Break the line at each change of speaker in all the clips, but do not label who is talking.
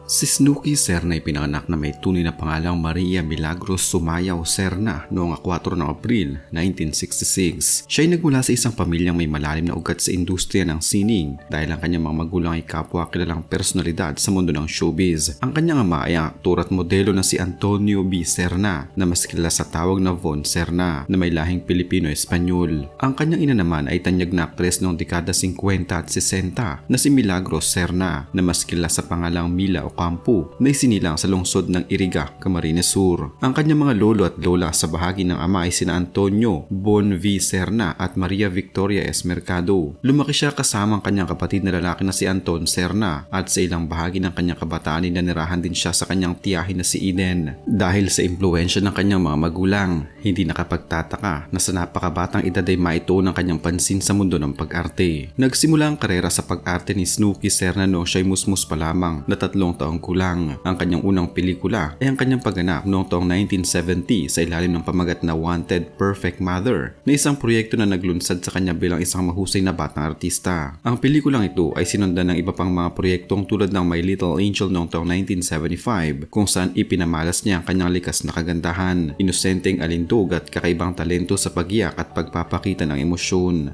Si Snooki Serna ay pinanganak na may tunay na pangalang Maria Milagros Sumayaw Serna noong 4 ng Abril 1966. Siya ay nagmula sa isang pamilyang may malalim na ugat sa industriya ng sining dahil ang kanyang mga magulang ay kapwa kilalang personalidad sa mundo ng showbiz. Ang kanyang ama ay ang aktor at modelo na si Antonio B. Serna na mas kilala sa tawag na Von Serna na may lahing Pilipino-Espanyol. Ang kanyang ina naman ay tanyag na aktres noong dekada 50 at 60 na si Milagros Serna na mas kilala sa pangalang Mila Ocampo na isinilang sa lungsod ng Iriga, Camarines Sur. Ang kanyang mga lolo at lola sa bahagi ng ama ay sina Antonio Bon V. Serna at Maria Victoria S. Mercado. Lumaki siya kasama ang kanyang kapatid na lalaki na si Anton Serna at sa ilang bahagi ng kanyang kabataan ay nanirahan din siya sa kanyang tiyahin na si Eden. Dahil sa impluwensya ng kanyang mga magulang, hindi nakapagtataka na sa napakabatang edad ay maituon ang kanyang pansin sa mundo ng pag-arte. Nagsimula ang karera sa pag-arte ni Snooki Serna noong siya'y musmus pa lamang na 3 taong kulang. Ang kanyang unang pelikula ay ang kanyang pagganap noong taong 1970 sa ilalim ng pamagat na Wanted Perfect Mother na isang proyekto na naglunsad sa kanya bilang isang mahusay na batang artista. Ang pelikulang ito ay sinundan ng iba pang mga proyektong tulad ng My Little Angel noong taong 1975 kung saan ipinamalas niya ang kanyang likas na kagandahan, inosenteng alindog at kakaibang talento sa pag-iyak at pagpapakita ng emosyon.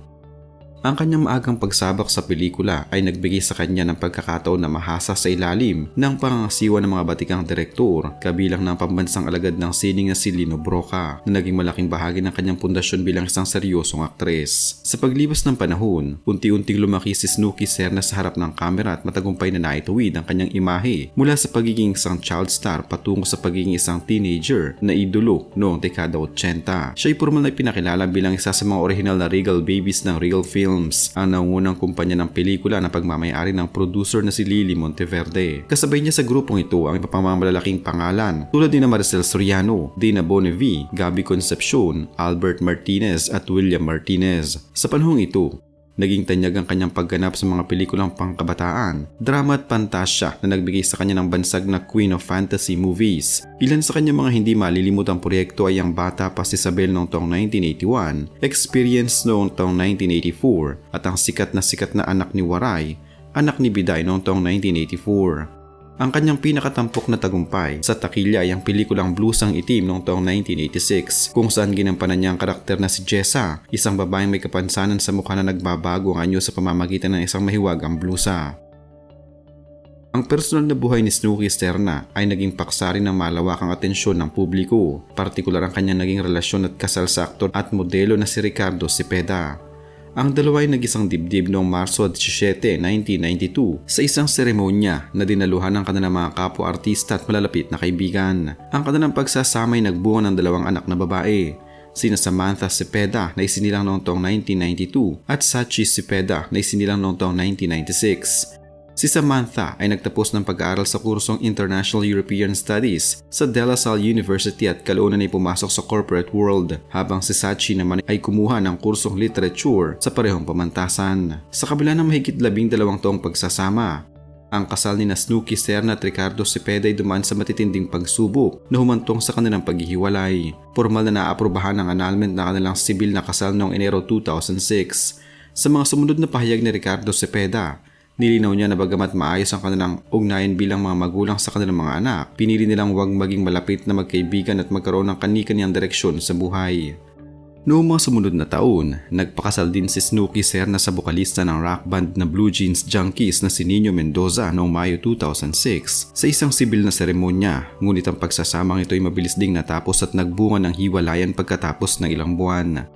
Ang kanyang maagang pagsabak sa pelikula ay nagbigay sa kanya ng pagkakataon na mahasa sa ilalim ng pangangasiwa ng mga batikang direktor kabilang ng pambansang alagad ng sining na si Lino Broca na naging malaking bahagi ng kanyang pundasyon bilang isang seryosong aktres. Sa paglipas ng panahon, unti-unting lumaki si Snooki Serna sa harap ng kamera at matagumpay na naituwid ang kanyang imahe mula sa pagiging isang child star patungo sa pagiging isang teenager na idolo noong dekada 80. Siya ay formal na ipinakilala bilang isa sa mga original na Regal Babies ng Regal Film, ang nangungunang kumpanya ng pelikula na pagmamayari ng producer na si Lily Monteverde. Kasabay niya sa grupong ito ang iba pang mga malalaking pangalan tulad ni Maricel Soriano, Dina Bonnevie, Gabby Concepcion, Albert Martinez at William Martinez. Sa panahong ito, naging tanyag ang kanyang pagganap sa mga pelikulang pangkabataan, drama at pantasya na nagbigay sa kanya ng bansag na Queen of Fantasy movies. Ilan sa kanyang mga hindi malilimutang proyekto ay ang Bata pa si Isabel noong taong 1981, Experience noong taong 1984 at ang sikat na Anak ni Waray, Anak ni Biday noong taong 1984. Ang kanyang pinakatampok na tagumpay sa takilya ay ang pelikulang Blusang Itim noong taong 1986 kung saan ginampanan niya ang karakter na si Jessa, isang babaeng may kapansanan sa mukha na nagbabago ang anyo sa pamamagitan ng isang mahiwagang blusa. Ang personal na buhay ni Snooki Serna ay naging paksari ng malawakang atensyon ng publiko, partikular ang kanyang naging relasyon at kasal sa aktor at modelo na si Ricardo Cepeda. Ang dalawa ay nag-isang dibdib noong Marso 17, 1992 sa isang seremonya na dinaluhan ng kanilang mga kapwa-artista at malalapit na kaibigan. Ang kanilang pagsasama ay nagbunga ng 2 anak na babae, sina Samantha Cepeda na isinilang noong taong 1992 at Sachi Cepeda na isinilang noong taong 1996. Si Samantha ay nagtapos ng pag-aaral sa kursong International European Studies sa De La Salle University at kalaunan ay pumasok sa corporate world, habang si Sachi naman ay kumuha ng kursong literature sa parehong pamantasan. Sa kabila ng mahigit 12 taong pagsasama, ang kasal ni Snooki Serna at Ricardo Cepeda ay dumaan sa matitinding pagsubok na humantong sa kanilang paghihiwalay. Formal na naaprubahan ang annulment na kanilang sibil na kasal noong Enero 2006. Sa mga sumunod na pahayag ni Ricardo Cepeda, nilinaw niya na bagamat maayos ang kanilang ugnayan bilang mga magulang sa kanilang mga anak, pinili nilang huwag maging malapit na magkaibigan at magkaroon ng kani-kaniyang direksyon sa buhay. Noong mga sumunod na taon, nagpakasal din si Snooki Serna sa bokalista ng rock band na Blue Jeans Junkies na si Nino Mendoza noong Mayo 2006 sa isang sibil na seremonya, ngunit ang pagsasamang ito ay mabilis ding natapos at nagbunga ng hiwalayan pagkatapos ng ilang buwan.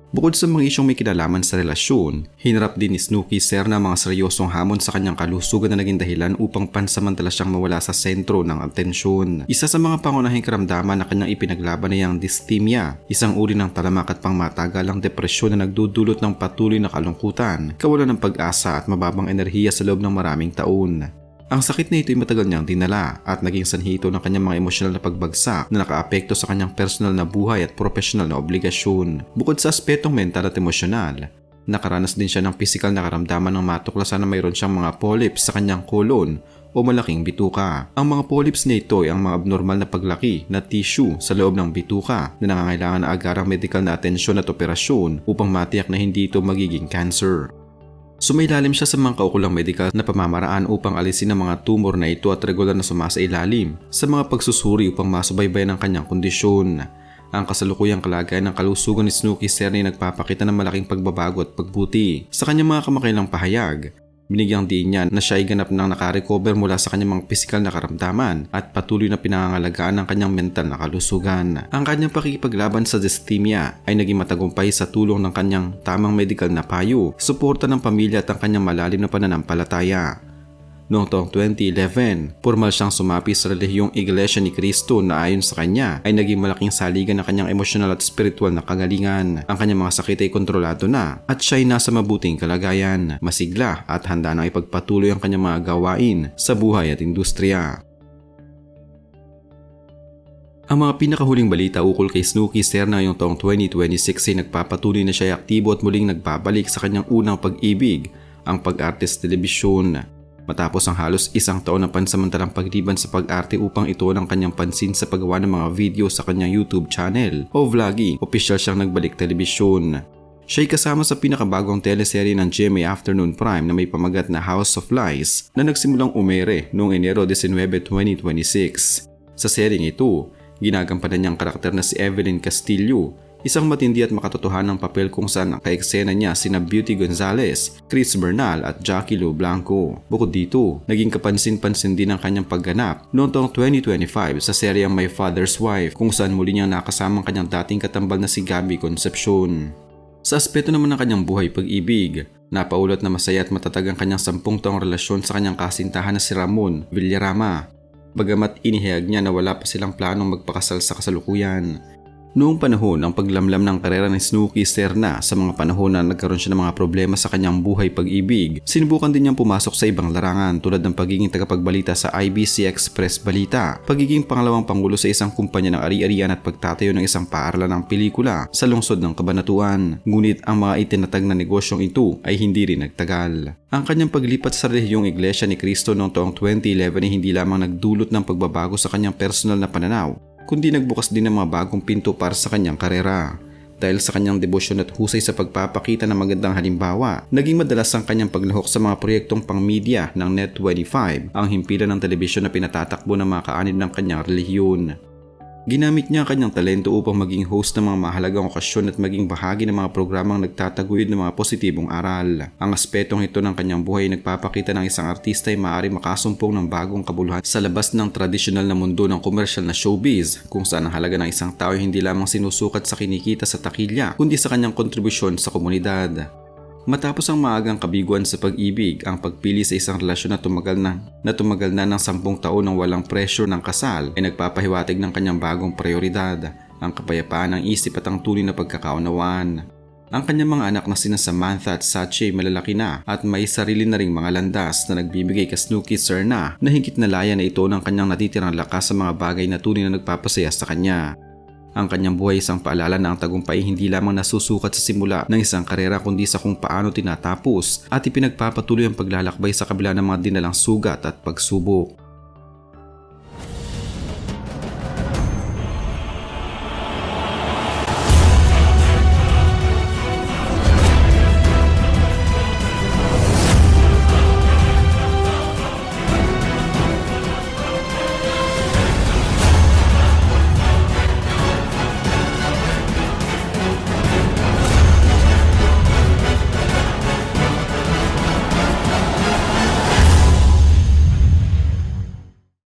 Bukod sa mga isyong may kinalaman sa relasyon, hinarap din ni Snooki Serna ang mga seryosong hamon sa kanyang kalusugan na naging dahilan upang pansamantala siyang mawala sa sentro ng atensyon. Isa sa mga pangunahing karamdaman na kanyang ipinaglaban ay ang dysthymia, isang uri ng talamak at pangmatagalang depresyon na nagdudulot ng patuloy na kalungkutan, kawalan ng pag-asa at mababang enerhiya sa loob ng maraming taon. Ang sakit na ito ay matagal niyang dinala at naging sanhi ito ng kanyang mga emosyonal na pagbagsak na nakaapekto sa kanyang personal na buhay at profesional na obligasyon. Bukod sa aspetong mental at emosyonal, nakaranas din siya ng pisikal na karamdaman ng matuklasan na mayroon siyang mga polyps sa kanyang kolon o malaking bituka. Ang mga polyps na ito ay ang mga abnormal na paglaki na tissue sa loob ng bituka na nangangailangan na agarang medikal na atensyon at operasyon upang matiyak na hindi ito magiging cancer. Sumailalim siya sa mga kaukulang medikal na pamamaraan upang alisin ang mga tumor na ito at regular na sumasailalim sa mga pagsusuri upang masubaybayan ang kanyang kondisyon. Ang kasalukuyang kalagayan ng kalusugan ni Snooki Serna ay nagpapakita ng malaking pagbabago at pagbuti sa kanyang mga kamakailang pahayag. Binigyang diin niya na siya ay ganap nang nakarecover mula sa kanyang mga pisikal na karamdaman at patuloy na pinangangalagaan ng kanyang mental na kalusugan. Ang kanyang pakikipaglaban sa dysthymia ay naging matagumpay sa tulong ng kanyang tamang medical na payo, suporta ng pamilya at ang kanyang malalim na pananampalataya. Noong taong 2011, formal siyang sumapi sa relihiyong Iglesia ni Cristo na ayon sa kanya ay naging malaking saligan ng kanyang emosyonal at spiritual na kagalingan. Ang kanyang mga sakit ay kontrolado na at siya ay nasa mabuting kalagayan, masigla at handa nang ipagpatuloy ang kanyang mga gawain sa buhay at industriya. Ang mga pinakahuling balita ukol kay Snooki Serna ngayong taong 2026 ay nagpapatuloy na siya ay aktibo at muling nagbabalik sa kanyang unang pag-ibig, ang pag-arte sa telebisyon. Matapos ang halos isang taon na pansamantalang pagliban sa pag-arte upang ito ng kanyang pansin sa paggawa ng mga video sa kanyang YouTube channel o vlogging, opisyal siyang nagbalik telebisyon. Siya ay kasama sa pinakabagong teleserye ng GMA Afternoon Prime na may pamagat na House of Lies na nagsimulang umere noong Enero 19, 2026. Sa seryeng ito, ginagampanan niyang karakter na si Evelyn Castillo, isang matindi at makatotohanang papel kung saan ang kaeksena niya sina Beauty Gonzalez, Chris Bernal at Jackie Lou Blanco. Bukod dito, naging kapansin-pansin din ang kanyang pagganap noong taong 2025 sa seryeng My Father's Wife kung saan muli niyang nakasama ang kanyang dating katambal na si Gabby Concepcion. Sa aspeto naman ng kanyang buhay pag-ibig, napaulot na masaya at matatag ang kanyang 10 taong relasyon sa kanyang kasintahan na si Ramon Villarama. Bagamat inihayag niya na wala pa silang planong magpakasal sa kasalukuyan. Noong panahon ng paglamlam ng karera ni Snooki Serna sa mga panahon na nagkaroon siya ng mga problema sa kanyang buhay pag-ibig, sinubukan din niyang pumasok sa ibang larangan tulad ng pagiging tagapagbalita sa IBC Express Balita, pagiging pangalawang pangulo sa isang kumpanya ng ari-arian at pagtatayo ng isang paaralan ng pelikula sa lungsod ng Cabanatuan. Ngunit ang mga itinatag na negosyong ito ay hindi rin nagtagal. Ang kanyang paglipat sa relihiyong Iglesia ni Cristo noong taong 2011 ay hindi lamang nagdulot ng pagbabago sa kanyang personal na pananaw, kundi nagbukas din ng mga bagong pinto para sa kanyang karera. Dahil sa kanyang debosyon at husay sa pagpapakita ng magandang halimbawa, naging madalas ang kanyang paglahok sa mga proyektong pang-media ng Net25, ang himpilan ng telebisyon na pinatatakbo ng mga kaanib ng kanyang relihiyon. Ginamit niya ang kanyang talento upang maging host ng mga mahalagang okasyon at maging bahagi ng mga programang nagtataguyod ng mga positibong aral. Ang aspetong ito ng kanyang buhay ay nagpapakita ng isang artista ay maaaring makasumpong ng bagong kabuluhan sa labas ng tradisyonal na mundo ng komersyal na showbiz, kung saan ang halaga ng isang tao ay hindi lamang sinusukat sa kinikita sa takilya, kundi sa kanyang kontribusyon sa komunidad. Matapos ang maagang kabiguan sa pag-ibig, ang pagpili sa isang relasyon na tumagal na ng 10 taon ng walang pressure ng kasal ay nagpapahiwatig ng kanyang bagong prioridad, ang kapayapaan ng isip at ang tunay na pagkakaunawaan. Ang kanyang mga anak na sina Samantha at Sachi ay malalaki na at may sarili na ring mga landas na nagbibigay kay Snooki Serna na higit na laya na ito ng kanyang natitirang lakas sa mga bagay na tunay na nagpapasaya sa kanya. Ang kanyang buhay isang paalala na ang tagumpay hindi lamang nasusukat sa simula ng isang karera kundi sa kung paano tinatapos at ipinagpapatuloy ang paglalakbay sa kabila ng mga dinalang sugat at pagsubok.